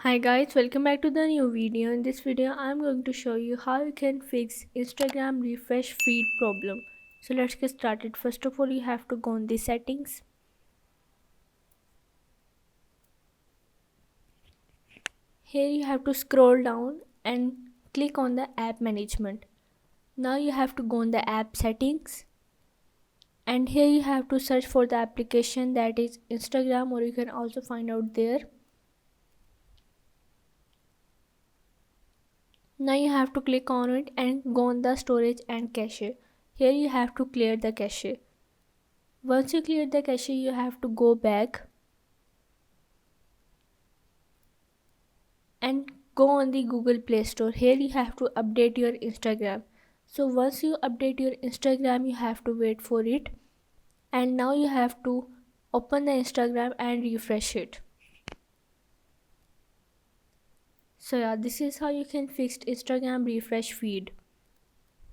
Hi guys, welcome back to the new video. In this video, I'm going to show you how you can fix Instagram refresh feed problem. So let's get started. First of all, you have to go on the settings. Here you have to scroll down and click on the app management. Now you have to go on the app settings and here you have to search for the application that is Instagram, or you can also find out there. Now you have to click on it and go on the storage and cache. Here you have to clear the cache. Once you clear the cache, you have to go back and go on the Google Play Store. Here you have to update your Instagram. So once you update your Instagram, you have to wait for it. And now you have to open the Instagram and refresh it. So yeah, this is how you can fix Instagram refresh feed.